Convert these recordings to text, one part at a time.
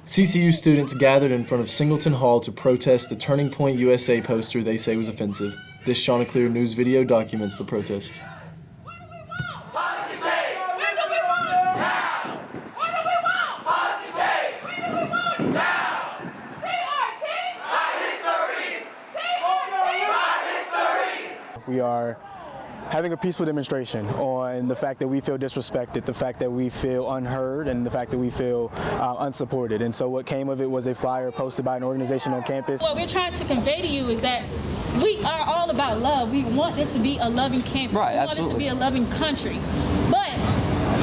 CCU students gathered in front of Singleton Hall to protest the Turning Point USA poster they say was offensive. This Chanticleer News video documents the protest. We are having a peaceful demonstration on the fact that we feel disrespected, the fact that we feel unheard, and the fact that we feel unsupported. And so what came of it was a flyer posted by an organization on campus. What we're trying to convey to you is that we are all about love. We want this to be a loving campus. Right, we want absolutely. this to be a loving country. But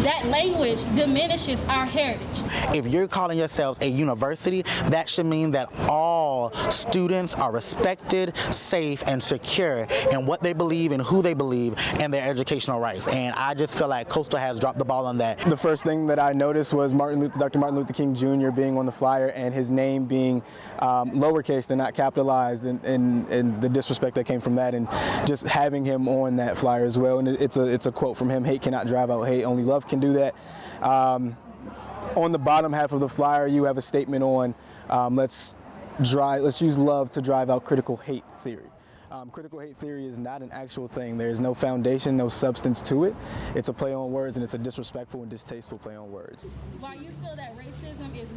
that language diminishes our heritage. If you're calling yourselves a university, that should mean that all students are respected, safe, and secure in what they believe and who they believe and their educational rights. And I just feel like Coastal has dropped the ball on that. The first thing that I noticed was Dr. Martin Luther King Jr. being on the flyer and his name being lowercase and not capitalized, and the disrespect that came from that, and just having him on that flyer as well. And it's a quote from him: "Hate cannot drive out hate, only love can do that." On the bottom half of the flyer, you have a statement on let's use love to drive out critical hate theory. Critical hate theory is not an actual thing. There is no foundation, no substance to it. It's a play on words, and it's a disrespectful and distasteful play on words. While you feel that racism is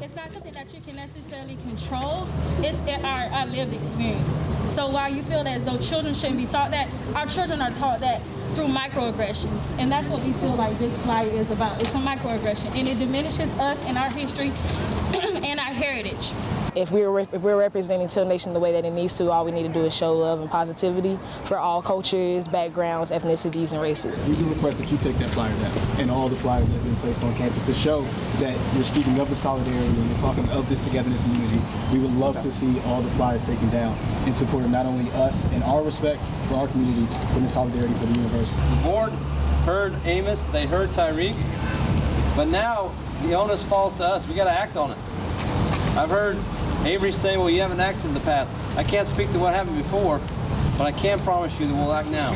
it's not something that you can necessarily control, it's our lived experience. So while you feel as though children shouldn't be taught that, our children are taught that through microaggressions. And that's what we feel like this flyer is about. It's a microaggression, and it diminishes us and our history and our heritage. If we're representing Till Nation the way that it needs to, all we need to do is show love and positivity for all cultures, backgrounds, ethnicities, and races. We can request that you take that flyer down and all the flyers that have been placed on campus to show that you're speaking of the solidarity and you're talking of this togetherness and unity. We would love to see all the flyers taken down in support of not only us and our respect for our community, but in solidarity for the university. The board heard Amos, they heard Tyreek, but now the onus falls to us. We got to act on it. I've heard Avery say, well, you haven't acted in the past. I can't speak to what happened before, but I can promise you that we'll act now.